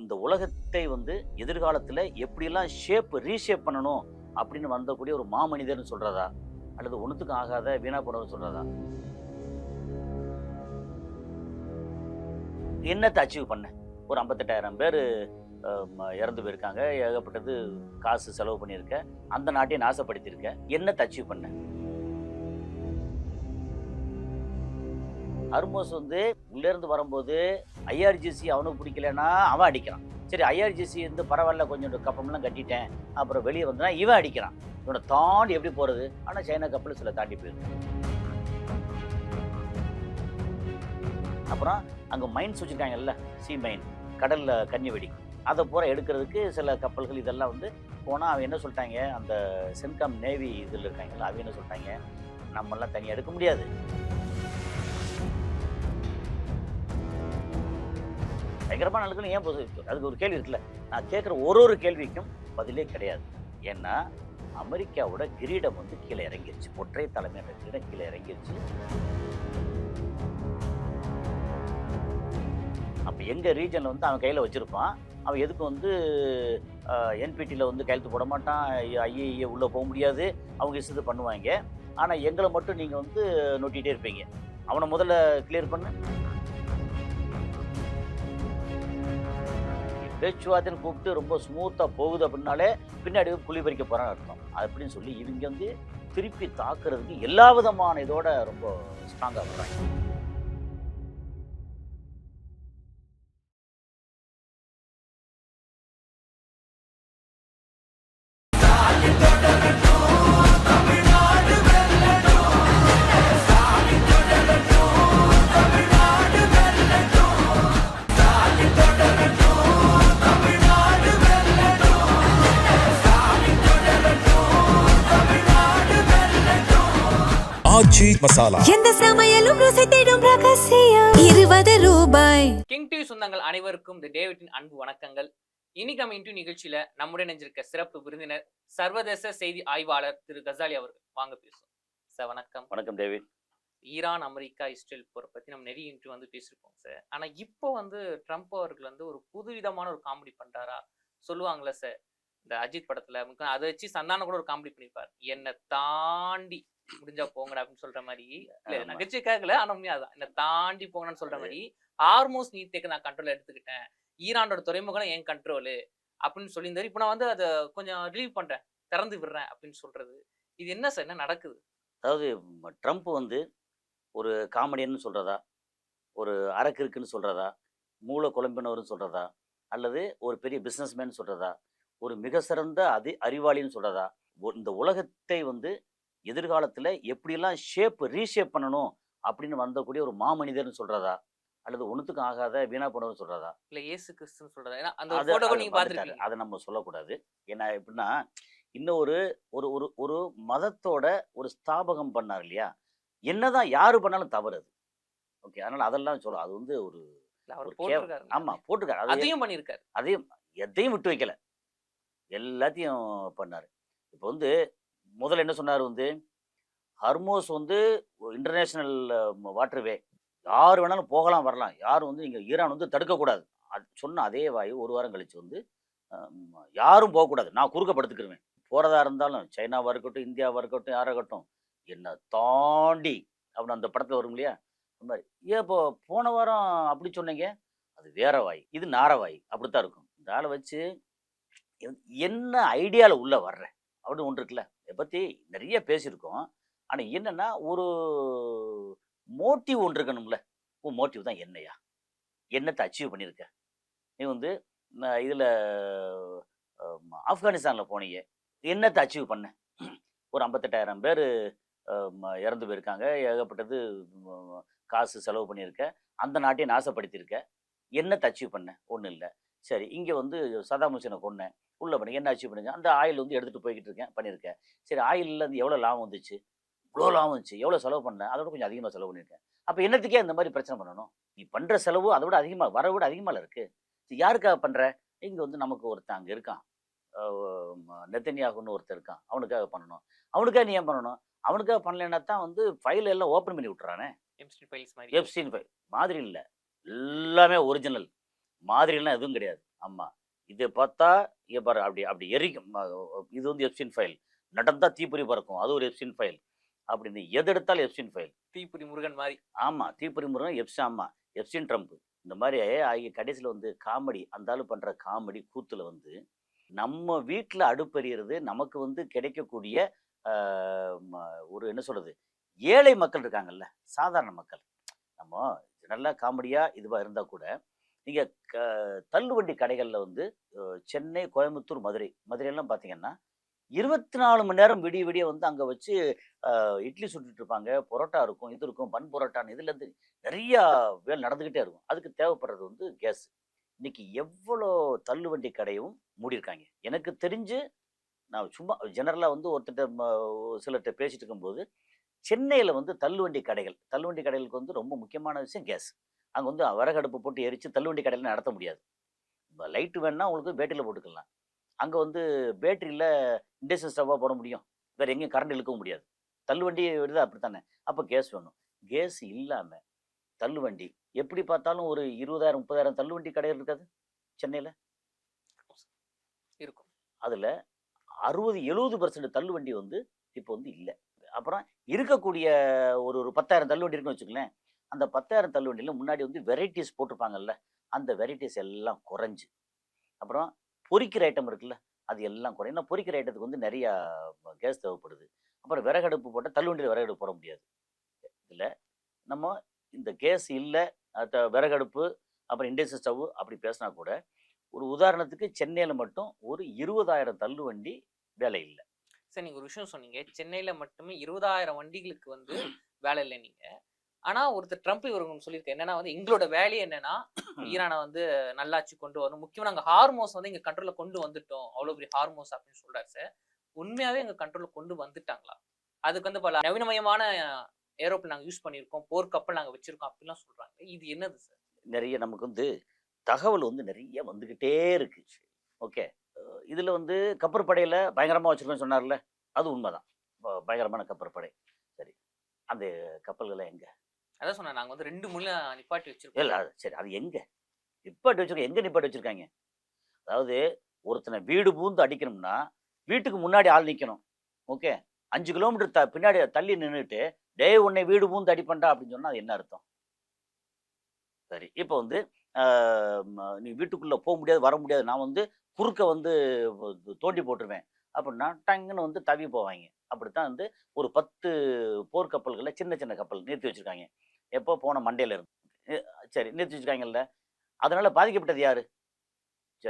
இந்த உலகத்தை வந்து எதிர்காலத்தில் எப்படியெல்லாம் ரீஷேப் பண்ணணும் அப்படின்னு வந்தக்கூடிய ஒரு மாமனிதர்னு சொல்றதா, அல்லது ஒன்றுத்துக்கும் ஆகாத வீணா போனவர்னு சொல்றதா? என்னத்தை அச்சீவ் பண்ண? ஒரு 58,000 பேர் இறந்து போயிருக்காங்க, ஏகப்பட்டது காசு செலவு பண்ணியிருக்க, அந்த நாட்டையே நாசப்படுத்தியிருக்க, என்னத்தை அச்சீவ் பண்ண? ஹர்மோஸ் வந்து உள்ளேருந்து வரும்போது ஐஆர்ஜிசி அவனுக்கு பிடிக்கலன்னா அவன் அடிக்கிறான். சரி, ஐஆர்ஜிசி வந்து பரவாயில்ல, கொஞ்சம் கப்பம்லாம் கட்டிட்டேன், அப்புறம் வெளியே வந்தா இவன் அடிக்கிறான். இவனை தாண்டி எப்படி போகிறது? ஆனால் சைனா கப்பல் சில தாண்டி போயிருக்கு. அப்புறம் அங்கே மைன்ஸ் வச்சுருக்காங்கல்ல, சி மைன், கடலில் கன்னி வெடி, அதை பூரா எடுக்கிறதுக்கு சில கப்பல்கள் இதெல்லாம் வந்து போனால் அவன் என்ன சொல்லிட்டாங்க, அந்த சென்காம் நேவி இதில் இருக்காங்கல்ல, அவங்க என்ன சொல்லிட்டாங்க, நம்மளாம் தனியாக எடுக்க முடியாது, பயங்கரமான நாட்கள். ஏன் அதுக்கு ஒரு கேள்வி இருக்குல்ல, நான் கேட்குற ஒரு கேள்விக்கும் பதிலே கிடையாது. ஏன்னா அமெரிக்காவோட கிரீடம் வந்து கீழே இறங்கிருச்சு, ஒற்றை தலைமையான கிரீடம் கீழே இறங்கிருச்சு. அப்போ எங்கள் ரீஜனில் வந்து அவன் கையில் வச்சுருப்பான், அவன் எதுக்கு வந்து என்பிடியில் வந்து கையெழுத்து போட மாட்டான், ஐஏஏ உள்ளே போக முடியாது, அவங்க இஷ்டத்தை பண்ணுவாங்க. ஆனால் எங்களை மட்டும் நீங்கள் வந்து நோட்டிகிட்டே இருப்பீங்க. அவனை முதல்ல கிளியர் பண்ணு. பேச்சுவார்த்தைன்னு கூப்பிட்டு ரொம்ப ஸ்மூத்தாக போகுது அப்படின்னாலே பின்னாடி குழி பறிக்க போகிறான்னு அர்த்தம். அப்படின்னு சொல்லி இவங்க வந்து திருப்பி தாக்குறதுக்கு எல்லா விதமான இதோட ரொம்ப ஸ்ட்ராங்காக வர்றாங்க. ஆச்சி மசாலா, எந்த சமையலும் ருசி தேடும் ரகசியம். 20 ரூபாய். கிங் டிவி சொந்தங்கள் அனைவருக்கும் தி டேவிட்டின் அன்பு வணக்கங்கள். இன்னைக்கு நம்ம இன்டர்வியூ நிகழ்ச்சியில நம்முடைய நெஞ்சிருக்க சிறப்பு விருந்தினர் சர்வதேச செய்தி ஆய்வாளர் திரு கசாலி அவர்கள். வாங்க பேசுவோம் சார். வணக்கம். வணக்கம் டேவிட். ஈரான், அமெரிக்கா, இஸ்ரேல் போரை பத்தி நம்ம நிறைய இன்டர்வியூ வந்து பேசியிருப்போம் சார். ஆனா இப்போ வந்து ட்ரம்ப் அவர்கள் வந்து ஒரு புதுவிதமான ஒரு காமெடி பண்றாரா சொல்லுவாங்களே சார், இந்த அஜித் படத்துல அதை வச்சு சந்தானம் கூட ஒரு காமெடி பண்ணிருப்பார், என்னை தாண்டி முடிஞ்சா போங்கடா அப்படின்னு சொல்ற மாதிரி. இல்ல நகைச்சுவை கேட்கல, ஆனா உண்மையா அதான், என்ன தாண்டி போங்கன்னு சொல்ற மாதிரி. ஹார்மோஸ் நீர்த்தேக்க நான் கண்ட்ரோல் எடுத்துக்கிட்டேன், ஈரானோட துறைமுகம் என் கண்ட்ரோலு அப்படின்னு சொல்லியிருந்தாரு. இப்போ நான் வந்து அதை கொஞ்சம் ரிலீவ் பண்றேன், திறந்து விடுறேன் அப்படின்னு சொல்றது, இது என்ன சார், என்ன நடக்குது? அதாவது ட்ரம்ப் வந்து ஒரு காமெடியன்னு சொல்றதா, ஒரு அரக்கிருக்குன்னு சொல்றதா, மூளை குழம்பினவர்னு சொல்றதா, அல்லது ஒரு பெரிய பிஸ்னஸ்மேன் சொல்றதா, ஒரு மிக சிறந்த அறிவாளின்னு சொல்றதா, இந்த உலகத்தை வந்து எதிர்காலத்தில் எப்படியெல்லாம் ரீஷேப் பண்ணணும் அப்படின்னு வந்தக்கூடிய ஒரு மாமனிதர்னு சொல்றதா, அல்லது ஒன்றுத்துக்கும் ஆகாத வீணா போனவர்னு சொல்றதா, இல்ல இயேசு கிறிஸ்துன்னு சொல்றதா? ஏன்னா அந்த போட்டோவை நீங்க பார்த்திருக்கீங்க. அதை நம்ம சொல்லக்கூடாது. ஏன்னா எப்படின்னா, இன்னும் ஒரு ஒரு ஒரு மதத்தோட ஒரு ஸ்தாபகம் பண்ணார் இல்லையா, என்னதான் யாரு பண்ணாலும் தவறு அது. ஓகே, அதனால அதெல்லாம் சொல்ல, அது வந்து ஒரு ஆமா போட்டிருக்காரு, அதையும் பண்ணியிருக்காரு, அதையும் எதையும் விட்டு வைக்கல, எல்லாத்தையும் பண்ணாரு. இப்போ வந்து முதல்ல என்ன சொன்னார் வந்து, ஹர்மோஸ் வந்து இன்டர்நேஷ்னல் வாட்டர்வே, யார் வேணாலும் போகலாம் வரலாம், யாரும் வந்து இங்கே ஈரான் வந்து தடுக்கக்கூடாது. அது சொன்ன அதே வாயு ஒரு வாரம் கழிச்சு வந்து யாரும் போகக்கூடாது, நான் குறுக்கப்படுத்துக்கிருவேன், போகிறதா இருந்தாலும் சைனாவாக இருக்கட்டும், இந்தியாவாக இருக்கட்டும், யாராக இருக்கட்டும், என்னை தாண்டி அப்படின்னு அந்த படத்தில் வரும் இல்லையா, அந்த மாதிரி. ஏன் இப்போ போன வாரம் அப்படி சொன்னீங்க, அது வேற வாய், இது நார வாய், அப்படித்தான் இருக்கும். இந்த ஆளை வச்சு என்ன ஐடியாவில் உள்ள வர்றேன் அப்படின்னு ஒன்று இருக்குல்ல, இதை பற்றி நிறைய பேசியிருக்கோம். ஆனால் என்னென்னா ஒரு மோட்டிவ் ஒன்று இருக்கணும்ல. உன் மோட்டிவ் தான் என்னையா, என்னத்தை அச்சீவ் பண்ணியிருக்க நீ வந்து, இதில் ஆப்கானிஸ்தானில் போனீங்க, என்னத்தை அச்சீவ் பண்ண? ஒரு 58,000 பேர் இறந்து போயிருக்காங்க, ஏகப்பட்டது காசு செலவு பண்ணியிருக்க, அந்த நாட்டையே நாசப்படுத்தியிருக்க, என்னத்தை அச்சீவ் பண்ண? ஒன்றும் இல்லை. சரி, இங்கே வந்து சதாம் ஹுசேனை கொன்னேன், உள்ள பண்ணி என்ன அச்சீவ் பண்ணுங்க, அந்த ஆயில் வந்து எடுத்துகிட்டு போய்கிட்டு இருக்கேன், பண்ணியிருக்கேன். சரி, ஆயிலில் வந்து எவ்வளோ லாபம் வந்துச்சு, இவ்வளோ லாபம் வந்துச்சு, எவ்வளோ செலவு பண்ணேன், அதோட கொஞ்சம் அதிகமாக செலவு பண்ணியிருக்கேன். அப்போ என்னத்துக்கே இந்த மாதிரி பிரச்சனை பண்ணணும்? நீ பண்ணுற செலவு அதை விட அதிகமாக, வர விட அதிகமாக இருக்குது. யாருக்காக பண்ணுற? இங்கே வந்து நமக்கு ஒருத்தன் அங்கே இருக்கான், நெத்தன்யாகுன்னு ஒருத்தர் இருக்கான், அவனுக்காக பண்ணணும். அவனுக்காக நீ ஏன் பண்ணணும்? அவனுக்காக பண்ணலைன்னா தான் வந்து ஃபைல் எல்லாம் ஓப்பன் பண்ணி விட்டுறானே, எப்ஸ்டீன் ஃபைல் மாதிரி இல்லை, எல்லாமே ஒரிஜினல். மாதிரிலாம் எதுவும் கிடையாது. ஆமாம். இதை பார்த்தா இங்கே பாரு அப்படி அப்படி எரிக்கும். இது வந்து எப்சின் ஃபைல். நடந்தா தீப்பொறி பறக்கும். அது ஒரு எப்சின் ஃபைல். அப்படின்னு எது எடுத்தாலும் எப்சின் ஃபைல். தீப்புரி முருகன் மாதிரி. ஆமா. தீப்பொறி முருகன் ஆமா. எப்சின் ட்ரம்ப். இந்த மாரி ஆகி கடைசியில வந்து காமெடி அந்த ஆளு பண்ற காமெடி கூத்துல வந்து, நம்ம வீட்ல அடுப்பெரியறது நமக்கு வந்து கிடைக்கக்கூடிய அ ம ஒரு என்ன சொல்றது? ஏழை மக்கள் இருக்காங்கல்ல, சாதாரண மக்கள். நம்ம நல்லா காமெடியா இதுவா இருந்தா கூட, நீங்க க தள்ளுவண்டி கடைகள்ல வந்து சென்னை, கோயம்புத்தூர், மதுரை. மதுரைலாம் பார்த்தீங்கன்னா, 24 மணி நேரம் விடிய விடிய வந்து அங்க வச்சு இட்லி சுட்டுட்டு இருப்பாங்க. பரோட்டா இருக்கும், இது இருக்கும், பன் பரோட்டான்னு இதுலேருந்து நெறையா வேலை நடந்துகிட்டே இருக்கும். அதுக்கு தேவைப்படுறது வந்து கேஸ். இன்னைக்கு எவ்வளோ தள்ளுவண்டி கடையும் மூடியிருக்காங்க. எனக்கு தெரிஞ்சு நான் சும்மா ஜெனரலா வந்து ஒருத்தர்ட்ட சிலர்ட்ட பேசிட்டு இருக்கும்போது, சென்னையில வந்து தள்ளுவண்டி கடைகளுக்கு வந்து ரொம்ப முக்கியமான விஷயம் கேஸ். அங்க வந்து விறகு அடுப்பு போட்டு எரிச்சு தள்ளுவண்டி கடையில நடத்த முடியாது. லைட் வேணுனா உங்களுக்கு பேட்டரியில போட்டுக்கலாம். அங்க வந்து பேட்டரியில இண்டக்ஷன் ஸ்டவ்வா போட முடியும். வேற எங்கேயும் கரண்ட் இழுக்கவும் முடியாது. தள்ளுவண்டி விடுது அப்படித்தானே. அப்ப கேஸ் வேணும். கேஸ் இல்லாம தள்ளுவண்டி எப்படி பார்த்தாலும் ஒரு 20,000 30,000 தள்ளுவண்டி கடைகள் இருக்காது சென்னையில. இருக்கும். அதுல 60 70% தள்ளுவண்டி வந்து இப்போ வந்து இல்ல. அப்புறம் இருக்கக்கூடிய ஒரு 10,000 தள்ளுவண்டி இருக்குன்னு வச்சுக்கங்களேன். அந்த 10,000 தள்ளுவண்டியில முன்னாடி வந்து வெரைட்டீஸ் போட்டிருப்பாங்கல்ல. அந்த வெரைட்டீஸ் எல்லாம் குறைஞ்சு. அப்புறம் பொரிக்கிற ஐட்டம் இருக்குல்ல. அது எல்லாம் குறையும். ஏன்னா பொரிக்கிற ஐட்டத்துக்கு வந்து நெறையா கேஸ் தேவைப்படுது. அப்புறம் விறகடுப்பு போட்டா தள்ளுவண்டியில விறகடுப்பு போட முடியாது. இதுல நம்ம இந்த கேஸ் இல்ல, விறகடுப்பு, அப்புறம் இண்டக்ஷன் ஸ்டவ் அப்படி பேசினா கூட, ஒரு உதாரணத்துக்கு சென்னையில மட்டும் ஒரு 20,000 தள்ளுவண்டி வேலை இல்ல. சரி, நீங்க ஒரு விஷயம் சொன்னீங்க. சென்னையில மட்டுமே 20,000 வண்டிகளுக்கு வந்து வேலை இல்லைன்னீங்க. ஆனா ஒருத்தர் ட்ரம்ப் இவரு ஒண்ணு சொல்லியிருக்காரு. என்னன்னா வந்து எங்களோட வேலையே என்னன்னா, ஈரான வந்து நல்லாட்சி கொண்டு வரணும். முக்கியமா நாங்க ஹார்மோஸ் வந்து எங்க கண்ட்ரோல்ல கொண்டு வந்துட்டோம். அவ்வளவு பெரிய ஹார்மோஸ் அப்படின்னு சொல்றாரு சார். உண்மையாவே எங்க கண்ட்ரோல்ல கொண்டு வந்துட்டாங்களா? அதுக்கு வந்து பல நவீனமயமான ஏரோப்ளேன் நாங்க யூஸ் பண்ணியிருக்கோம். போர் கப்பல் நாங்க வச்சிருக்கோம் அப்படிலாம் சொல்றாங்க. இது என்னது சார்? நெறைய நமக்கு வந்து தகவல் வந்து நெறைய வந்துகிட்டே இருக்கு. ஓகே. இதுல வந்து கப்பற்படையில பயங்கரமா வச்சிருக்கோம்னு சொன்னார்ல, அது உண்மதான். பயங்கரமான கப்பற்படை. சரி. அந்த கப்பல்கள்லாம் எங்க? அதான் சொன்னேன். நாங்க வந்து 2 முள்ள நிப்பாட்டி இல்ல வச்சிருக்கோம். அது சரி. அது எங்க? நிப்பாட்டி வச்சிருக்க எங்க நிப்பாட்டி வச்சிருக்காய்ங்க? அதாவது ஒருத்தன வீடு பூந்து அடிக்கணும்னா, வீட்டுக்கு முன்னாடி ஆள் நிக்கணும். ஓகே. 5 கிலோமீட்டர் பின்னாடி தள்ளி நின்னுட்டு, "டேய் உன்னை வீடு பூந்து அடிப்பேன்டா" அப்படின்னு சொன்னா அது என்ன அர்த்தம்? சரி. இப்ப வந்து அ நீ வீட்டுக்குள்ள முடியாது, வர முடியாது. நான் வந்து குறுக்க வந்து தோண்டி போட்டுருவேன். அப்படின்னா, டங்குன்னு வந்து தவி போவாய்ங்க. அப்படித்தான் வந்து ஒரு 10 போர்க்கப்பல்கள சின்ன சின்ன கப்பல் நிறுத்தி வச்சிருக்காய்ங்க. எப்போ போன மண்டேல இருந்து. எ சரி நிறுத்தி வச்சிருக்காங்கல்ல. அதனால பாதிக்கப்பட்டது யாரு? ச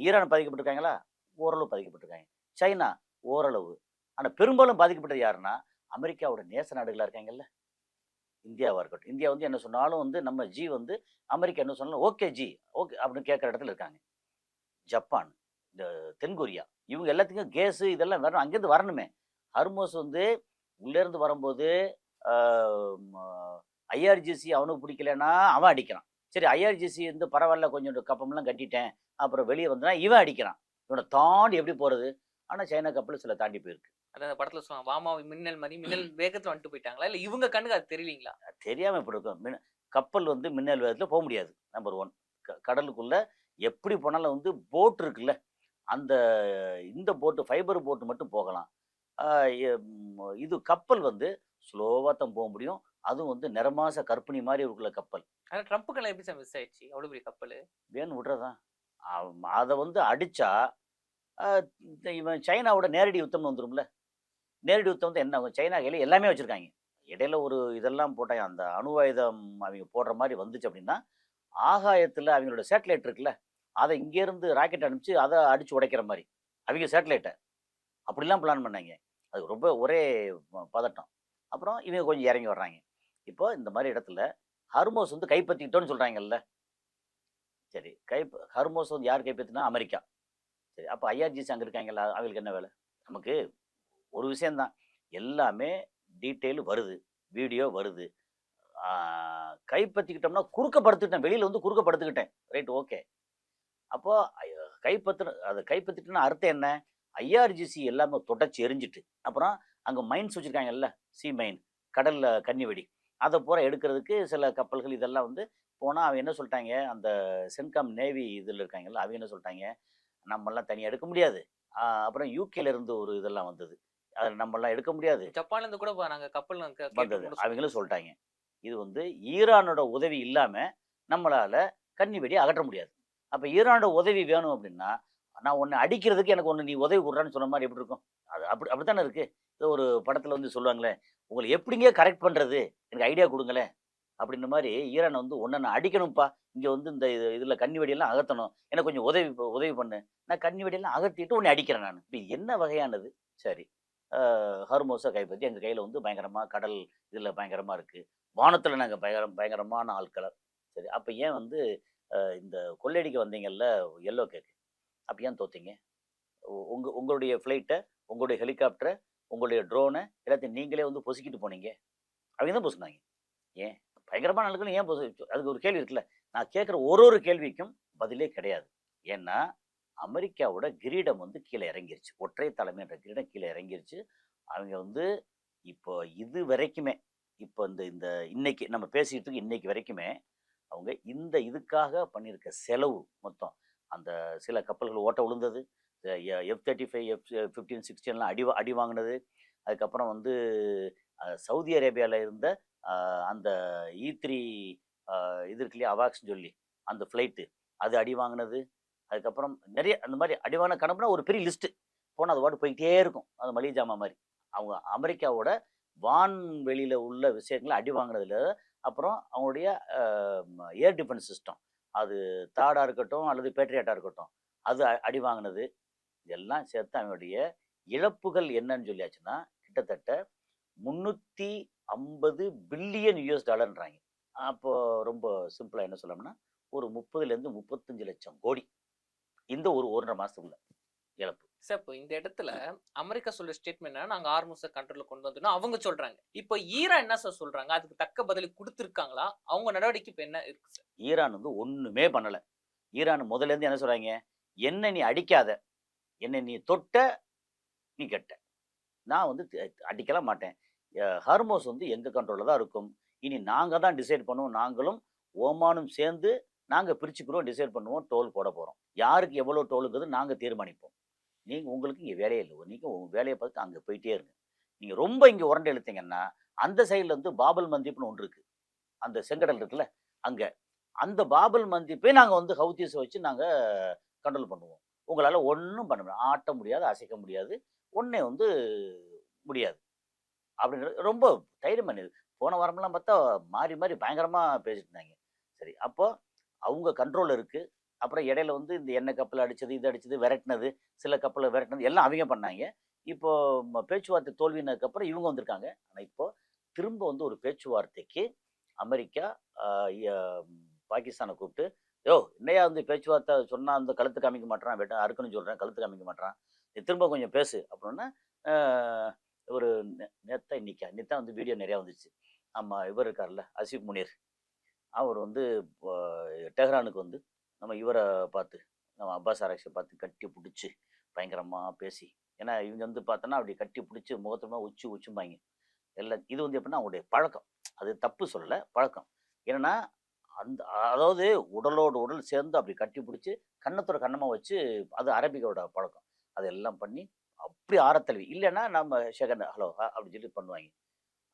ஈரான் பாதிக்கப்பட்டிருக்காங்களா? ஓரளவு பாதிக்கப்பட்டிருக்காங்க. சைனா ஓரளவு. ஆனா பெரும்பாலும் பாதிக்கப்பட்டது யாருன்னா, அமெரிக்காவோட நேச நாடுகளா இருக்காங்கல்ல. இந்தியாவா இருக்கட்டும். இந்தியா வந்து என்ன சொன்னாலும் வந்து நம்ம வந்து அமெரிக்கா என்ன சொன்னாலும் ஓகே ஓகே அப்படின்னு கேட்கிற இடத்துல இருக்காங்க. ஜப்பான், இந்த தென்கொரியா இவங்க எல்லாத்துக்கும் கேஸ் இதெல்லாம் வரணும். அங்கேருந்து வரணுமே. ஹர்மோஸ் வந்து உள்ளேருந்து வரும்போது ஆ ம ஐஆர்ஜிசி அவனுக்கு பிடிக்கலன்னா அவன் அடிக்கிறான். சரி ஐஆர்ஜிசி வந்து பரவால்ல கொஞ்சம் கப்பம்லாம் கட்டிட்டேன். அப்புறம் வெளிய வந்தனா இவன் அடிக்கிறான். இவன தாண்டி எப்படி போறது? ஆனா சைனா கப்பல் சில தாண்டி போயிருக்கு. அதான் அந்த படத்துல சொல்லுவாங்க. வாமா மின்னல் மாரி மின்னல் வேகத்துல வந்துட்டு போயிட்டாங்களா? இல்ல இவங்க கண்ணுக்கு அது தெரியலீங்களா? தெரியாம எப்படி இருக்கும்? கப்பல் வந்து மின்னல் வேகத்துல முடியாது. நம்பர் 1. கடலுக்குள்ள எப்படி போனாலும் வந்து போட் இருக்குல்ல, அந்த இந்த போட் ஃபைபர் போட் மட்டும் போகலாம். ஆ இது கப்பல் வந்து ஸ்லோவா தான் முடியும். அதுவும் வந்து நிறமாச கற்பிணி மாரி இருக்குள்ள கப்பல். ஆனா ட்ரம்ப்புக்கெல்லாம் எப்படி சார் மிஸ் ஆயிடுச்சு? அவ்வளோ பெரிய கப்பலு. வேணும் விடுறதான். அத வந்து அடிச்சா, அ இவன் சைனாவோட நேரடி யுத்தம்னு வந்துரும்ல. நேரடி யுத்தம் வந்து என்ன ஆகும்? சைனா கையில எல்லாமே வச்சிருக்காய்ங்க. இடையில ஒரு இதெல்லாம் போட்டாங்க. அந்த அணு ஆயுதம் அவைங்க போடுற மாரி வந்துச்சு அப்படின்னா, ஆகாயத்துல அவைங்களோட சேட்டலைட் இருக்குல்ல, அத இங்கேருந்து ராக்கெட் அனுப்பிச்சு அத அடிச்சு உடைக்கிற மாரி. அவைங்க சேட்டலைட்ட. அப்படிலாம் பிளான் பண்ணாய்ங்க. அது ரொம்ப ஒரே பதட்டம். அப்புறம் இவங்க கொஞ்சம் இறங்கி வர்றாய்ங்க. இப்போ இந்த மாரி இடத்துல ஹர்மோஸ் வந்து கைப்பற்றிக்கிட்டோம்னு சொல்றாய்ங்கல்ல. சரி ஹர்மோஸ் வந்து யார் கைப்பற்றினா? அமெரிக்கா. சரி அப்ப ஐஆர்ஜிசி அங்க இருக்காய்ங்கல்ல, அவைங்களுக்கு என்ன வேல? நமக்கு ஒரு விஷயம் தான். எல்லாமே டீட்டெயில் வருது. வீடியோ வருது. ஆ கைப்பத்திக்கிட்டோம்னா குறுக்க படுத்துக்கிட்டேன். வெளியில வந்து குறுக்க படுத்துக்கிட்டேன். Right okay. அப்போ அத கைப்பற்றிட்டோம்னா அர்த்தம் என்ன? ஐஆர்ஜிசி எல்லாமே தொடச்சு எரிஞ்சுட்டு, அப்புறம் அங்க மைன்ஸ் வச்சிருக்காங்கல்ல, மைன் கடல்ல கன்னி வெடி. அத பூரா எடுக்கிறதுக்கு சில கப்பல்கள் இதெல்லாம் வந்து போனால் அவங்க என்ன சொல்லிட்டாங்க, அந்த சென்காம் நேவி இதில் இருக்காங்கல்ல, அவங்க என்ன சொல்லிட்டாங்க, நம்மெல்லாம் தனியாக எடுக்க முடியாது. அப்புறம் யூகேல இருந்து ஒரு இதெல்லாம் வந்தது, அதில் நம்மெல்லாம் எடுக்க முடியாது ஜப்பான்ல இருந்து கூட நாங்க கப்பல் வந்தது. அவங்களும் சொல்லிட்டாங்க, இது வந்து ஈரானோட உதவி இல்லாமல் நம்மளால் கன்னி வெடி அகற்ற முடியாது. அப்போ ஈரானோட உதவி வேணும் அப்படின்னா, நான் உன்னை அடிக்கிறதுக்கு எனக்கு ஒன்று நீ உதவி கொடுறான்னு சொன்ன மாதிரி எப்படி இருக்கும்? அது அப்படி தானே இருக்குது. இது ஒரு படத்தில் வந்து சொல்லுவாங்களே, உங்களை எப்படிங்க கரெக்ட் பண்ணுறது, எனக்கு ஐடியா கொடுங்களேன் அப்படின்ற மாதிரி. ஈரான் வந்து ஒன்றை நான் அடிக்கணும்ப்பா, இங்கே வந்து இந்த இதில் கன்னி வெடியெல்லாம் அகற்றணும், எனக்கு கொஞ்சம் உதவி பண்ணு, நான் கன்னி வெடியெல்லாம் அகற்றிட்டு உன்னை அடிக்கிறேன் நான். இப்போ என்ன வகையானது? சரி, ஹர்மோஸை கைப்பற்றி எங்கள் கையில் வந்து பயங்கரமாக கடல் இதில் பயங்கரமாக இருக்குது, வானத்தில் நாங்கள் பயங்கரமான ஆட்களை. சரி, அப்போ ஏன் வந்து இந்த கொள்ளையடிக்க வந்தீங்கல்ல எல்லோ கேக்கு, அப்போ ஏன் தோத்தீங்க? உங்களுடைய ஃப்ளைட்டை, உங்களுடைய ஹெலிகாப்டரை, உங்களுடைய ட்ரோனை எல்லாத்தையும் நீங்களே வந்து பொசுக்கிட்டு போனீங்க. அவங்க தான் பொசுக்குனாங்க. ஏன் பயங்கரமான ஆளுகளும் ஏன் அதுக்கு ஒரு கேள்வி இருக்குல்ல. நான் கேட்குற ஒரு கேள்விக்கும் பதிலே கிடையாது. ஏன்னா அமெரிக்காவோட கிரீடம் வந்து கீழே இறங்கிருச்சு, ஒற்றை தலைமை என்ற கிரீடம் கீழே இறங்கிருச்சு. அவங்க வந்து இப்போ இது வரைக்குமே, இப்போ இந்த இன்னைக்கு நம்ம பேசிக்கிட்டு இன்னைக்கு வரைக்குமே அவங்க இதுக்காக பண்ணியிருக்க செலவு மொத்தம், அந்த சில கப்பல்கள் ஓட்ட விழுந்தது, F-35 F-15-16 அடி வாங்கினது, அதுக்கப்புறம் வந்து சவுதி அரேபியாவில் இருந்த அந்த E3 இது இருக்கு இல்லையா, அவாக்ஸ்ன்னு சொல்லி அந்த ஃப்ளைட்டு, அது அடி வாங்கினது. அதுக்கப்புறம் நிறைய அந்த மாதிரி அடிவான கணக்குனா ஒரு பெரிய லிஸ்ட்டு போனால் அது பாட்டு போய்கிட்டே இருக்கும், அது மளிகை ஜாமா மாதிரி. அவங்க அமெரிக்காவோட வான்வெளியில் உள்ள விஷயங்களை அடி வாங்கினதுல, அப்புறம் அவங்களுடைய ஏர் டிஃபென்ஸ் சிஸ்டம், அது தாடாக இருக்கட்டும் அல்லது பேட்ரியாட்டாக இருக்கட்டும், அது அடி வாங்கினது. இதெல்லாம் சேர்த்து அவங்களுடைய இழப்புகள் என்னன்னு சொல்லியாச்சுன்னா கிட்டத்தட்ட 350 பில்லியன் US டாலர்ன்றாங்க. அப்போது ரொம்ப சிம்பிளாக என்ன சொல்லணும்னா ஒரு 30லேருந்து 35 லட்சம் கோடி இந்த ஒரு 1.5 மாதத்துக்குள்ள இழப்பு. சார், இப்போ இந்த இடத்துல அமெரிக்கா சொல்ற ஸ்டேட்மெண்ட் நாங்க ஆர்மோஸை கண்ட்ரோல்ல கொண்டு வந்தோம் அவங்க சொல்றாங்க. இப்போ ஈரான் என்ன சார் சொல்றாங்க? அதுக்கு தக்க பதிலை கொடுத்துருக்காங்களா? அவங்க நடவடிக்கை இப்போ என்ன இருக்கு சார்? ஈரான் வந்து ஒண்ணுமே பண்ணல. ஈரான் முதல்ல இருந்து என்ன சொல்றாங்க, என்ன நீ அடிக்காத, என்ன நீ தொட்ட நீ கெட்ட, நான் வந்து அடிக்கலாம் மாட்டேன், ஹர்மோஸ் வந்து எங்க கண்ட்ரோல்ல தான் இருக்கும், இனி நாங்க தான் டிசைட் பண்ணுவோம், நாங்களும் ஓமானும் சேர்ந்து நாங்க பிரிச்சுக்கிறோம், டிசைட் பண்ணுவோம், டோல் போட போறோம், யாருக்கு எவ்வளவு டோலுங்கிறது நாங்க தீர்மானிப்போம், நீங்கள் உங்களுக்கு இங்கே வேலையே இல்லை, நீங்கள் உங்கள் வேலையை பார்த்து அங்கே போயிட்டே இருங்க. நீங்கள் ரொம்ப இங்கே உரண்டை இழுத்தீங்கன்னா அந்த சைடில் வந்து பாபல் மந்திப்னு ஒன்று இருக்குது, அந்த செங்கடல் இருக்குல்ல அங்கே, அந்த பாபல் மந்திப்பை நாங்கள் வந்து ஹவுத்தீஸை வச்சு நாங்கள் கண்ட்ரோல் பண்ணுவோம், உங்களால் ஒன்றும் பண்ண முடியாது, ஆட்ட முடியாது, அசைக்க முடியாது, ஒன்றே வந்து முடியாது அப்படின்றது ரொம்ப தைரியம் பண்ணிது. போன வாரமெல்லாம் பார்த்தா மாறி மாறி பயங்கரமாக பேசிட்டு இருந்தாங்க. சரி, அப்போ அவங்க கண்ட்ரோல் இருக்குது. அப்புறம் இடையில வந்து இந்த எண்ணெய் கப்பல் அடித்தது, இது அடித்தது, விரட்டினது, சில கப்பலை விரட்டினது எல்லாம் அவங்க பண்ணாங்க. இப்போது பேச்சுவார்த்தை தோல்வினதுக்கப்புறம் இவங்க வந்திருக்காங்க. ஆனால் இப்போது திரும்ப வந்து ஒரு பேச்சுவார்த்தைக்கு அமெரிக்கா பாகிஸ்தானை கூப்பிட்டு, என்னையா வந்து பேச்சுவார்த்தை சொன்னால் அந்த கழுத்து காமிக்க மாட்டான், அறுக்குன்னு சொல்கிறேன், கழுத்து காமிக்க மாட்டான், நீ திரும்ப கொஞ்சம் பேசு அப்படின்னா, ஒரு நேத்தான் வந்து வீடியோ நிறையா வந்துச்சு. ஆமாம், இவர் இருக்கார்ல அசிப் முனீர், அவர் வந்து டெஹ்ரானுக்கு வந்து நம்ம இவரை பார்த்து, நம்ம அப்பாஸ் ஆராய்ச்சியை பார்த்து கட்டி பிடிச்சி பயங்கரமாக பேசி, ஏன்னா இவங்க வந்து பார்த்தோன்னா அப்படி கட்டி பிடிச்சி முகத்துமா உச்சும்பாங்க எல்லாம். இது வந்து எப்படின்னா அவங்களுடைய பழக்கம், அது தப்பு சொல்லலை, பழக்கம். ஏன்னா அதாவது உடலோடு உடல் சேர்ந்து அப்படி கட்டி பிடிச்சி கன்னத்தோட கண்ணமாக வச்சு, அது அரபிக்கோட பழக்கம். அதெல்லாம் பண்ணி அப்படி ஆரத்தழுவி, இல்லைன்னா நம்ம ஷெகன் ஹலோ அப்படின்னு சொல்லி பண்ணுவாங்க.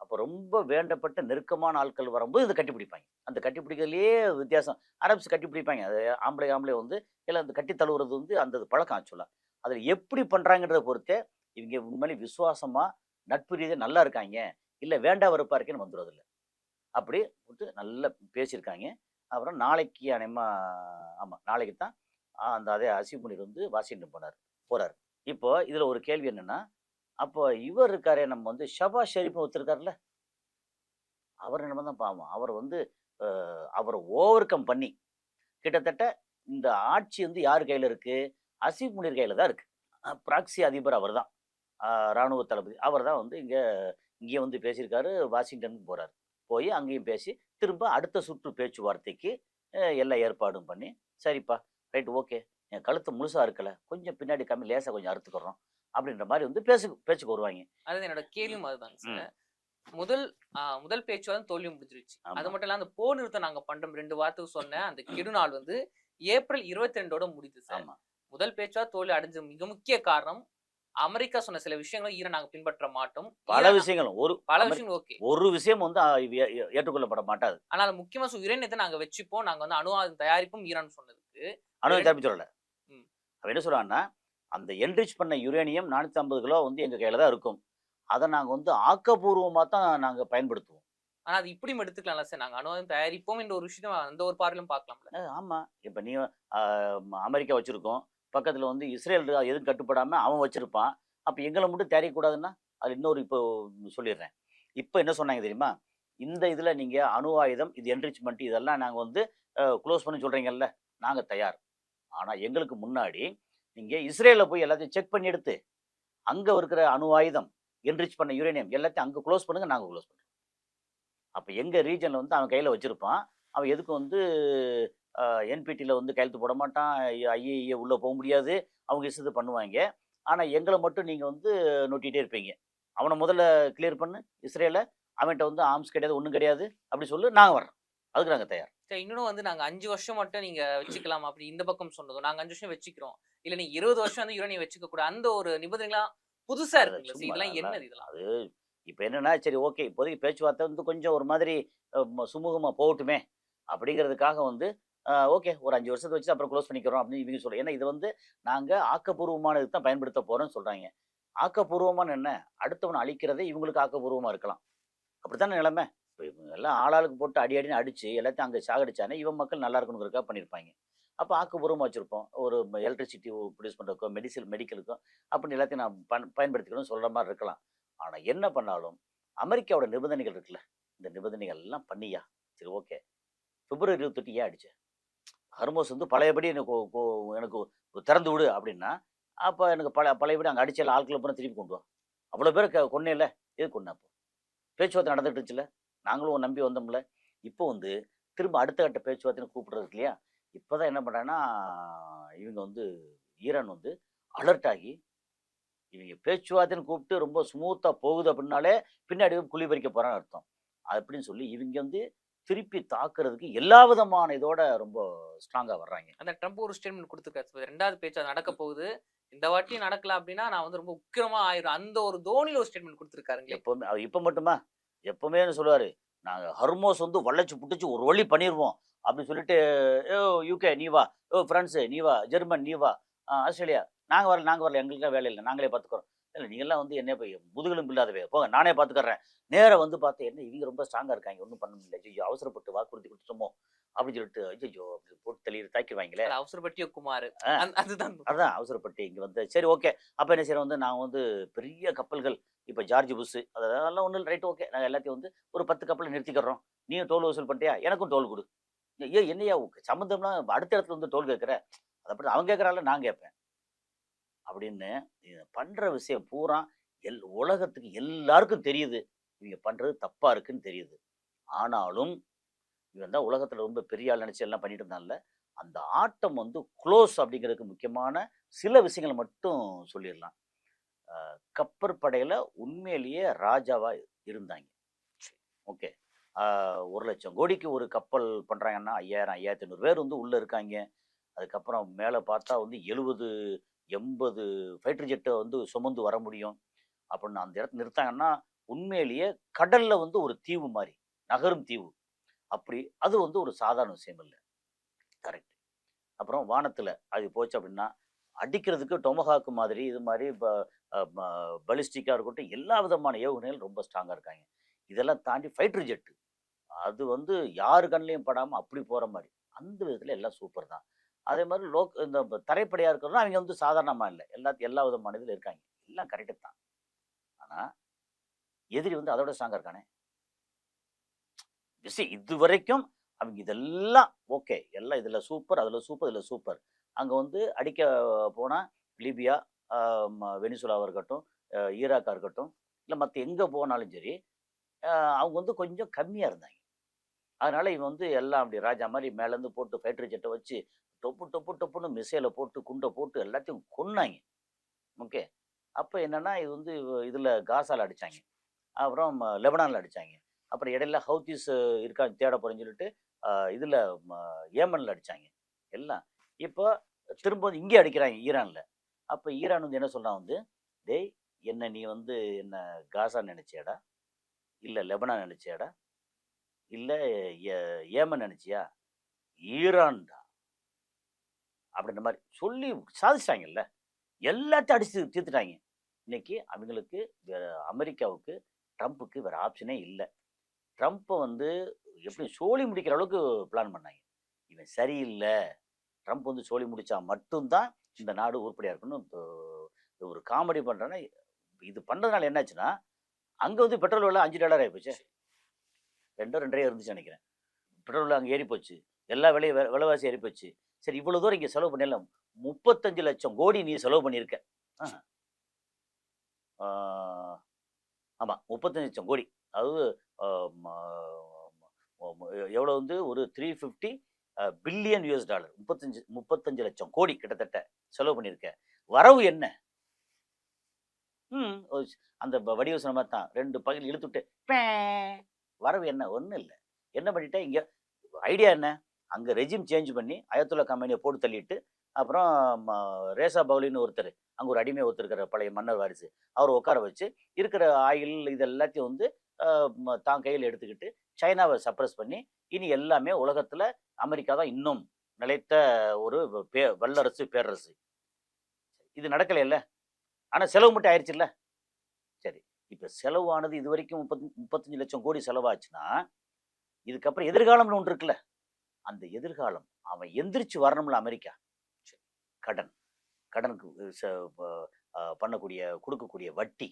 அப்போ ரொம்ப வேண்டப்பட்ட நெருக்கமான ஆட்கள் வரும்போது இதை கட்டி பிடிப்பாங்க. அந்த கட்டி பிடிக்கிறதுலேயே வித்தியாசம். அரப்ஸ் கட்டி பிடிப்பாங்க, அது ஆம்பளை வந்து எல்லாம் அந்த கட்டி தழுவுறது வந்து அந்த பழக்கம் ஆக்சுவலாக. அதில் எப்படி பண்ணுறாங்கிறத பொறுத்தே இவங்க உண்மையிலே விசுவாசமாக நட்பு ரீதியாக நல்லா இருக்காங்க, இல்லை வேண்டா வெறுப்பாக இருக்கேன்னு வந்துடுறதில்ல. அப்படி விட்டு நல்லா பேசியிருக்காங்க. அப்புறம் நாளைக்கு நாளைக்கு தான் அந்த அதே அசீப் முனீர் வந்து வாஷிங்டன் போகிறார். இப்போ இதில் ஒரு கேள்வி என்னென்னா, அப்போ இவர் இருக்காரே, நம்ம வந்து ஷபாஸ் ஷெரீஃப்னு ஒருத்தருக்கார்ல, அவர் என்னமோ தான் பாவம், அவர் வந்து அவரை ஓவர் கம் பண்ணி கிட்டத்தட்ட இந்த ஆட்சி வந்து யார் கையில் இருக்குது, அசீப் முனீர் கையில் தான் இருக்குது. ப்ராக்சி அதிபர் அவர் தான், இராணுவ தளபதி அவர் தான் வந்து இங்கே வந்து பேசியிருக்காரு. வாஷிங்டனுக்கு போகிறார், போய் அங்கேயும் பேசி திரும்ப அடுத்த சுற்று பேச்சுவார்த்தைக்கு எல்லா ஏற்பாடும் பண்ணி, சரிப்பா ரைட் ஓகே, என் கழுத்து முழுசாக இருக்கலை, கொஞ்சம் பின்னாடி லேசாக கொஞ்சம் அறுத்துக்கிறோம் அப்படின்ற மாதிரி வந்து பேச்சுக்கு வருவாங்க. அது என்னோட கேள்வியும் அதுதாங்க சார். முதல் முதல் பேச்சுவார்த்தை தோல்வி முடிஞ்சிருச்சு. ஆமா. அது மட்டும் இல்ல அந்த போர் நிறுத்தம் நாங்க பண்றோம் 2 வாரத்துக்கு சொன்ன அந்த கெடுநாள் வந்து ஏப்ரல் 22ஓட முடியுது சார். ஆமா. முதல் பேச்சுவார்த்தை தோல்வி அடைஞ்ச மிக முக்கிய காரணம் அமெரிக்கா சொன்ன சில விஷயங்களை ஈரான் நாங்க பின்பற்ற மாட்டோம். பல ஈரான் விஷயங்களும் பல அமெரி விஷயங்கள் ஓகே. ஒரு விஷயம் வந்து ஏற்றுக்கொள்ளப்பட மாட்டாது. ஆனா முக்கியமா யுரேனியத்தை நாங்க வச்சுப்போம். நாங்க வந்து அணு ஆயுதம் தயாரிப்பும் ஈரான் சொன்னதுக்கு அணு இரண்டு- தப்பி சொல்லல. ம். அவன் என்ன சொல்றான்னா, அந்த என்ரிச் பண்ண யுரேனியம் 450 கிலோ வந்து எங்க கையில தான் இருக்கும். அத நாங்க வந்து ஆக்கப்பூர்வமா தான் நாங்க பயன்படுத்துவோம். ஆனா அது இப்படியும் எடுத்துக்கலாம்ல சார். நாங்க அணு ஆயுதம் தயாரிப்போம் என்ற ஒரு விஷயம் அந்த ஒரு பார்வையிலும் பார்க்கலாம்ல. ஆமா. இப்ப நீ அமெரிக்கா வச்சிருக்கோம். பக்கத்துல வந்து இஸ்ரேல் எதுவும் கட்டுப்படாம அவன் வச்சிருப்பான். அப்ப எங்கள மட்டும் தயாரிக்கக்கூடாதுன்னா, அது இன்னொரு இப்போ சொல்லிடுறேன். இப்ப என்ன சொன்னாங்க தெரியுமா? இந்த இதுல நீங்க அணு ஆயுதம், இது என்ரிச்மென்ட் இதெல்லாம் நாங்க வந்து குளோஸ் பண்ண சொல்றீங்கல்ல, நாங்க தயார். ஆனா எங்களுக்கு முன்னாடி நீங்க இஸ்ரேல்ல போய் எல்லாத்தையும் செக் பண்ணி எடுத்து, அங்க இருக்கிற அணு ஆயுதம், என்ரிச் பண்ண யுரேனியம் எல்லாத்தையும் அங்க குளோஸ் பண்ணுங்க, நாங்க குளோஸ் பண்றோம். அப்ப எங்க ரீஜன்ல வந்து அவன் கையில வச்சிருப்பான். அவன் எதுக்கும் வந்து என்பிடில வந்து கையெழுத்து போட மாட்டான். ஐஏஇஏ உள்ள போ முடியாது. அவங்க இஷ்டத்த பண்ணுவாய்ங்க. ஆனா எங்கள மட்டும் நீங்க வந்து நொட்டிட்டே இருப்பீங்க. அவன முதல்ல கிளியர் பண்ணு இஸ்ரேல. அவன்ட்ட வந்து ஆர்ம்ஸ் கிடையாது, ஒண்ணும் கிடையாது. அப்படி சொல்லு, நாங்க வர்றோம். அதுக்கு நாங்க தயார். சரி இன்னொன்னு வந்து நாங்க 5 வருஷம் மட்டும் நீங்க வச்சுக்கலாம் அப்படி இந்த பக்கம் சொன்னதும், நாங்க 5 வருஷம் வச்சுக்கிறோம். இல்ல நீங்க 20 வருஷம் வந்து யுரேனியம் வச்சுக்க கூடாது. அந்த ஒரு நிபந்தனைலாம் புதுசா அது இருக்குங்களா சார்? சும்மா இதெல்லாம் அதெல்லாம் என்னது இதெல்லாம்? அது இப்ப என்னன்னா, சரி ஓகே. இப்போதைக்கு பேச்சுவார்த்தை வந்து கொஞ்சம் ஒரு மாதிரி சுமூகமா போகட்டுமே! அப்படிங்கிறதுக்காக வந்து ஓகே. ஒரு 5 வருஷத்த வச்சு அப்புறம் குளோஸ் பண்ணிக்கிறோம் அப்படின்னு இவங்க சொல்ல ஏன்னா இது வந்து நாங்க ஆக்கப்பூர்வமானதுக்கு தான் பயன்படுத்த போறோம்ன்னு சொல்றாய்ங்க. ஆக்கப்பூர்வமான என்ன? அடுத்தவன அழிக்கிறதே இவங்களுக்கு ஆக்கப்பூர்வமா இருக்கலாம். அப்படித்தானே நிலைமை? இப்ப இவங்க எல்லாம் ஆளாளுக்கு போட்டு அடி அடின்னு அடிச்சு எல்லாத்தையும் அங்க சாகடிச்சானே, இவன் மக்கள் நல்லா இருக்கணுங்கிறதுக்காக பண்ணியிருப்பாய்ங்க. அப்ப ஆக்கப்பூர்வமா வச்சிருப்போம். ஒரு எலக்ட்ரிசிட்டி ப்ரொடியூஸ் பண்றதுக்கோ, மெடிக்கலுக்கோ அப்படின்னு எல்லாத்தையும் நான் பயன்படுத்திக்கணும்னு சொல்ற மாரி இருக்கலாம். ஆனா என்ன பண்ணாலும், அமெரிக்காவோட நிபந்தனைகள் இருக்குல்ல, இந்த நிபந்தனைகள் எல்லாம் பண்ணியா? சரி ஓகே. பிப்ரவரி 28 ஏன் அடிச்ச? ஹர்மோஸ் வந்து பழையபடி எனக்கு திறந்து விடு அப்படின்னா, அப்ப எனக்கு பழையபடி அங்க அடிச்ச ஆட்கள பூரா திருப்பி கொண்டு வா. அவ்வளோ பேர கொன்னேல்ல, எதுக்கு கொன்ன அப்போ? பேச்சுவார்த்தை நடந்துட்டு இருந்துச்சுல்ல. நாங்களும் உன்ன நம்பி வந்தோம்ல. இப்போ வந்து திரும்ப அடுத்த கட்ட பேச்சுவார்த்தைன்னு கூப்பிடுறது இருக்கு இல்லையா? இப்பதான் என்ன பண்றாங்கன்னா, இவங்க வந்து ஈரான் வந்து அலர்ட் ஆகி, இவங்க பேச்சுவார்த்தைன்னு கூப்பிட்டு ரொம்ப ஸ்மூத்தா போகுது அப்படின்னாலே, பின்னாடி குழி பறிக்க போறான்னு அர்த்தம். அப்படின்னு சொல்லி இவங்க வந்து திருப்பி தாக்குறதுக்கு எல்லா விதமான இதோட ரொம்ப ஸ்ட்ராங்கா வர்றாங்க. அந்த ட்ரம்ப் ஒரு ஸ்டேட்மெண்ட் குடுத்துருக்காரு. 2வது பேச்சு நடக்க போகுது. இந்த வாட்டி நடக்கல அப்படின்னா, நான் வந்து ரொம்ப உக்கிரமா ஆயிரும். அந்த ஒரு தோனியில ஒரு ஸ்டேட்மெண்ட் குடுத்துருக்காருங்களே! எப்பவுமே அவர் இப்ப மட்டுமா? எப்பவுமே சொல்லுவாரு. நாங்க ஹர்மோஸ் வந்து வளைச்சு புடிச்சு ஒரு வழி பண்ணிருவோம். அப்படின்னு சொல்லிட்டு, "யோ யுகே நீ வா. யோ பிரான்ஸ் நீ வா. ஜெர்மன் நீ வா. ஆஸ்திரேலியா நாங்க வரல. எங்களுக்கெல்லாம் வேலை இல்ல. நாங்களே பார்த்துக்குறோம்." இல்ல நீங்கலாம் வந்து என்ன போய் முதுகெலும்பு இல்லாதவே. போங்க நானே பார்த்துக்கறேன். நேரா வந்து பார்த்தா, என்ன இவங்க ரொம்ப ஸ்ட்ராங்கா இருக்காங்க. ஒண்ணும் பண்ண முடியல. ஐயய்யோ! அவசரப்பட்டு வாக்குறுதி குடுத்துட்டோமோ! அப்படின்னு சொல்லிட்டு, ஐயய்யோ! அப்படி போட்டு தாக்கிருவாய்ங்களே. அது அவசரப்பட்டு குமார். ஆ. அதுதான் அதான் அவசரப்பட்டு இங்க வந்து சரி ஓகே. அப்ப என்ன செய்றோம் வந்து நான் வந்து பெரிய கப்பல்கள் இப்ப ஜார்ஜ் புஷ் அதெல்லாம் ஒண்ணும் இல்ல ரைட் ஓகே. நாங்க எல்லாத்தையும் வந்து ஒரு 10 கப்பல நிறுத்திக்கிறோம். நீயும் டோல் வசூல் பண்ணிட்டியா? எனக்கும் டோல் குடு. ஏய் என்னய்யா சம்மந்தம்லாம் அடுத்த இடத்துல வந்து டோல் கேட்கிற? அத பத்தி அவன் கேட்கறான்ல நான் கேட்பேன். அப்படின்னு பண்ற விஷயம் பூரா உலகத்துக்கு எல்லாருக்கும் தெரியுது. இவங்க பண்றது தப்பா இருக்குன்னு தெரியுது. ஆனாலும் இவன் தான் உலகத்துல ரொம்ப பெரிய ஆள் நினைச்சு எல்லாம் பண்ணிட்டு இருந்தான்ல. அந்த ஆட்டம் வந்து குளோஸ் அப்படிங்கிறதுக்கு முக்கியமான சில விஷயங்கள மட்டும் சொல்லிறலாம். கப்பற்படையில உண்மையிலேயே ராஜாவா இருந்தாங்க. ஓகே. 1,00,000 கோடிக்கு ஒரு கப்பல் பண்றாங்கன்னா 5,000, 5,500 பேர் வந்து உள்ள இருக்காங்க. அதுக்கப்புறம் மேல பார்த்தா வந்து 70, 80 ஃபைட்டர் ஜெட்ட வந்து சுமந்து வர முடியும். அப்படின்னு அந்த இடத்துல நிறுத்தாங்கன்னா, உண்மையிலேயே கடல்ல வந்து ஒரு தீவு மாரி. நகரும் தீவு. அப்படி அது வந்து ஒரு சாதாரண விஷயம் இல்ல. கரெக்ட். அப்புறம் வானத்துல அது போச்சு அப்படின்னா, அடிக்கிறதுக்கு டொமஹாக் மாதிரி, இது மாரி பலிஸ்டிக்கா இருக்கட்டும், எல்லா விதமான ஏவுகணைகள் ரொம்ப ஸ்ட்ராங்கா இருக்காங்க. இதெல்லாம் தாண்டி ஃபைட்டர் ஜெட். அது வந்து யாரு கண்லயும் படாம அப்படி போற மாரி. அந்த விதத்துல எல்லாம் சூப்பர் தான். அதே மாரி இந்த தரைப்படையா இருக்கிறதும் அவைங்க வந்து சாதாரணமா இல்ல. எல்லா விதமான இதுல இருக்காங்க. எல்லாம் கரெக்ட்டு தான். ஆனா, எதிரி வந்து அதோட ஸ்ட்ராங்கா இருக்கானே. இதுவரைக்கும் அவங்க இதெல்லாம் ஓகே. எல்லாம் இதுல சூப்பர், அதுல சூப்பர், இதுல சூப்பர். அங்க வந்து அடிக்க போனா லிபியா, வெனிசுலாவா இருக்கட்டும், ஈராக்கா இருக்கட்டும், இல்ல மத்த எங்க போனாலும் சரி, அ அவங்க வந்து கொஞ்சம் கம்மியா இருந்தாங்க. அதனால இவன் வந்து எல்லாம் அப்படி ராஜா மாரி மேலேருந்து போட்டு ஃபைட்டர் ஜெட்ட வச்சு டொப்பு டொப்பு டொப்புன்னு மிசைல போட்டு, குண்ட போட்டு எல்லாத்தையும் கொன்னாய்ங்க. ஓகே. அப்ப என்னன்னா, இது வந்து இதுல காசால அடிச்சாங்க. அப்புறம் லெபனானில் அடித்தாங்க. அப்புறம் இடையில ஹவுத்திஸ் இருக்கா தேட போகிறேன்னு சொல்லிட்டு இதில் ஏமனில் அடித்தாங்க எல்லாம். இப்போ திரும்ப வந்து இங்கே அடிக்கிறாங்க ஈரானில். அப்போ ஈரான் வந்து என்ன சொல்கிறான் வந்து, டேய் என்ன நீ வந்து என்ன காசா நினச்சியாடா, இல்லை லெபனான் நினச்சியாடா, இல்லை ஏமன் நினச்சியா, ஈரான்டா அப்படின்ற மாதிரி சொல்லி சாதிச்சிட்டாங்கல்ல. எல்லாத்தையும் அடிச்சு தீர்த்துட்டாங்க. இன்னைக்கு அவங்களுக்கு அமெரிக்காவுக்கு ட்ரம்ப்புக்கு வேறு ஆப்ஷனே இல்லை. ட்ரம்ப்பை வந்து எப்படி சோழி முடிக்கிற அளவுக்கு பிளான் பண்ணாங்க. இவன் சரியில்லை, ட்ரம்ப் வந்து சோழி முடித்தா மட்டும்தான் இந்த நாடு உருப்படியாக இருக்கணும். இப்போ ஒரு காமெடி பண்ணுறேன்னா இது பண்ணுறதுனால என்னாச்சுன்னா, அங்கே வந்து பெட்ரோல் விலை $5 ஆகிப்போச்சு. 2.5 இருந்துச்சு நினைக்கிறேன். பெட்ரோல் விலை அங்கே ஏறி போச்சு, எல்லா விலைவாசி ஏறி போச்சு. சரி இவ்வளோ தூரம் இங்கே செலவு பண்ணிடலாம், 35 லட்சம் கோடி நீ செலவு பண்ணியிருக்க. ஆமாம் 35 லட்சம் கோடி, அதாவது எவ்வளோ வந்து ஒரு 350 பில்லியன் US$. 35 லட்சம் கோடி கிட்டத்தட்ட செலவு பண்ணியிருக்க. வரவு என்ன? அந்த வடிவ சொன்ன தான் 2 பகுதி இழுத்துட்டு வரவு என்ன? ஒன்றும் இல்லை. என்ன பண்ணிட்டா இங்கே ஐடியா என்ன, அங்கே ரெஜிம் சேஞ்ச் பண்ணி அயத்துல்லா கம்பெனியை போட்டு தள்ளிட்டு, அப்புறம் ரேசா பவுலின்னு ஒருத்தர், அங்கே ஒரு அடிமை ஒருத்தருக்கிற பழைய மன்னர் வாரிசு, அவர் உட்கார வச்சு இருக்கிற ஆயில் இது எல்லாத்தையும் வந்து தான் கையில் எடுத்துக்கிட்டு சைனாவை சப்ரஸ் பண்ணி, இனி எல்லாமே உலகத்தில் அமெரிக்கா தான் இன்னும் நிலைத்த ஒரு வல்லரசு பேரரசு. இது நடக்கலைல்ல, ஆனால் செலவு மட்டும் ஆயிடுச்சுல்ல. சரி இப்போ செலவானது இது வரைக்கும் 35 லட்சம் கோடி செலவாச்சுன்னா, இதுக்கப்புறம் எதிர்காலம்னு ஒன்று இருக்குல்ல, அந்த எதிர்காலம் அவன் எந்திரிச்சு வரணும்ல. அமெரிக்கா கடனுக்கு பண்ணக்கூடிய கொடுக்கக்கூடிய வட்டி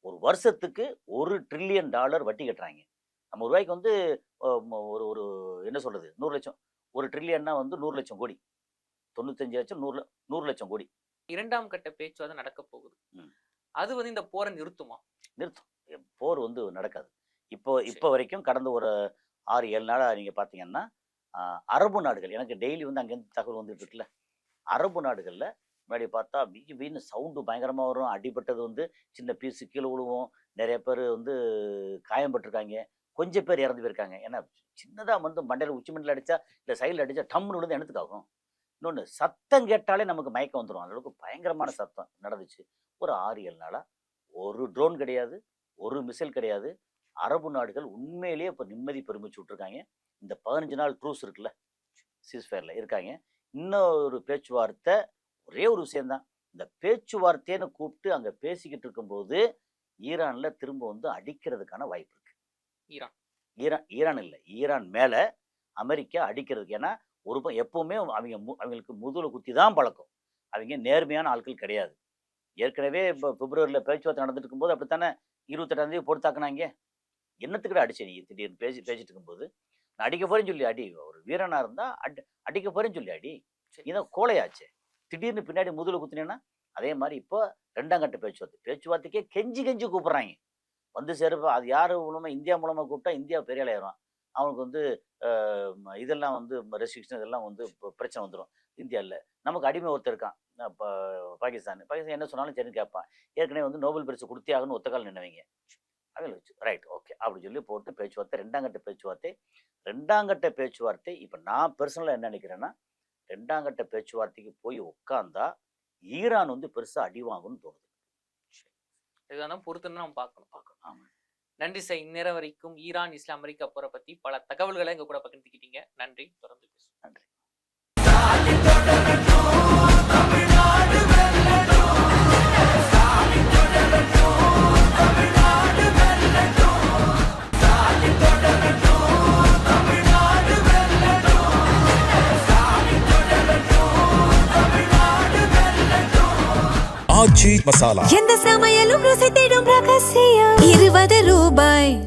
ஒரு வருஷத்துக்கு $1 ட்ரில்லியன் வட்டி கட்டுறாங்க. நம்ம ரூபாய்க்கு வந்து ஒரு ஒரு என்ன சொல்றது 100 லட்சம், 1 ட்ரில்லியன்னா வந்து 100 லட்சம் கோடி, 95 லட்சம் 100 லட்சம் கோடி. 2ஆம் கட்ட பேச்சுவார்த்தை நடக்க போகுது. அது வந்து இந்த போரை நிறுத்தும். போர் வந்து நடக்காது. இப்போ வரைக்கும் கடந்த ஒரு 6-7 நாளாக நீங்கள் பார்த்தீங்கன்னா, அரபு நாடுகள், எனக்கு டெய்லி வந்து அங்கேருந்து தகவல் வந்துட்டு இருக்குல்ல, அரபு நாடுகளில் முன்னாடி பார்த்தா வீணு சவுண்டு பயங்கரமாக வரும், அடிபட்டது வந்து சின்ன பீஸு கீழே விழுவும், நிறைய பேர் வந்து காயம்பட்டிருக்காங்க, கொஞ்சம் பேர் இறந்து போயிருக்காங்க. ஏன்னா சின்னதாக வந்து மண்டையில் உச்சி மண்டல அடித்தா இல்லை சைடில் அடித்தா டம்னு விழுந்து எனத்துக்காகும். இன்னொன்று சத்தம் கேட்டாலே நமக்கு மயக்கம் வந்துடும், அளவுக்கு பயங்கரமான சத்தம் நடந்துச்சு. ஒரு 6-7 நாளாக ஒரு ட்ரோன் கிடையாது, ஒரு மிசைல் கிடையாது. அரபு நாடுகள் உண்மையிலேயே இப்போ நிம்மதி பெருமிச்சு விட்ருக்காங்க. இந்த 15 நாள் ட்ரூஸ் இருக்குல்ல, சீஸ்ஃபயரில் இருக்காங்க. இன்னொரு பேச்சுவார்த்தை, ஒரே ஒரு விஷயந்தான், இந்த பேச்சுவார்த்தைன்னு கூப்பிட்டு அங்கே பேசிக்கிட்டு இருக்கும்போது ஈரானில் திரும்ப வந்து அடிக்கிறதுக்கான வாய்ப்பு இருக்கு. ஈரான் இல்லை, ஈரான் மேலே அமெரிக்கா அடிக்கிறதுக்கு. ஏன்னா ஒரு எப்பவுமே அவங்களுக்கு முதுகில் குத்தி தான் பழக்கம். அவங்க நேர்மையான ஆட்கள் கிடையாது. ஏற்கனவே இப்போ பிப்ரவரியில் பேச்சுவார்த்தை நடந்துட்டு இருக்கும்போது அப்படித்தானே 28ஆம் தேதி போட்டு தாக்குனாங்க. என்னத்துக்கிட்ட அடிச்சு நீ திடீர்னு பேசிட்டு இருக்கும்போது, நான் அடிக்க போறேன்னு சொல்லி அடி, ஒரு வீரனாக இருந்தால் அடிக்க போறேன்னு சொல்லி அடி, இதான் கோலையாச்சு. திடீர்னு பின்னாடி முதுகில் குத்தினேன்னா அதே மாதிரி இப்போ 2ஆம் கட்ட பேச்சுவார்த்தைக்கே கெஞ்சி கூப்பிட்றாங்க வந்து சேருப்பா. அது யார் மூலமாக? இந்தியா மூலமாக கூப்பிட்டா இந்தியா பெரிய ஆளாயிரும். அவனுக்கு வந்து இதெல்லாம் வந்து ரெஸ்ட்ரிக்ஷன் இதெல்லாம் வந்து பிரச்சனை வந்துடும். இந்தியாவில் நமக்கு அடிமை ஒருத்தர் இருக்கான், இப்போ பாகிஸ்தான் என்ன சொன்னாலும் சரின்னு கேட்பான். ஏற்கனவே வந்து நோபல் பரிசு கொடுத்தே ஆகணும் ஒத்தக்கால் நின்னவங்க. அவங்க வச்சு ரைட் ஓகே அப்படின்னு சொல்லி போட்டு பேச்சுவார்த்தை, 2ஆம் கட்ட பேச்சுவார்த்தை. இப்போ நான் பர்சனலாக என்ன நினைக்கிறேன்னா, 2ஆம் கட்ட பேச்சுவார்த்தைக்கு போய் உட்காந்தா ஈரான் வந்து பெருசாக அடி வாங்கும்னு தோணுது. இதுதான் பொறுத்துன்னு நம்ம பார்க்கணும். ஆமாம், நன்றி சார். இந்நேரம் வரைக்கும் ஈரான் இஸ்லாம் அமெரிக்கா போரை பற்றி பல தகவல்களை எங்க கூட பகிர்ந்துக்கிட்டீங்க. நன்றி. தொடர்ந்து பேசுவோம். நன்றி. ஆச்சி மசாலா, எந்த சமையலும் ருசி தேடும் ரகசியம். $20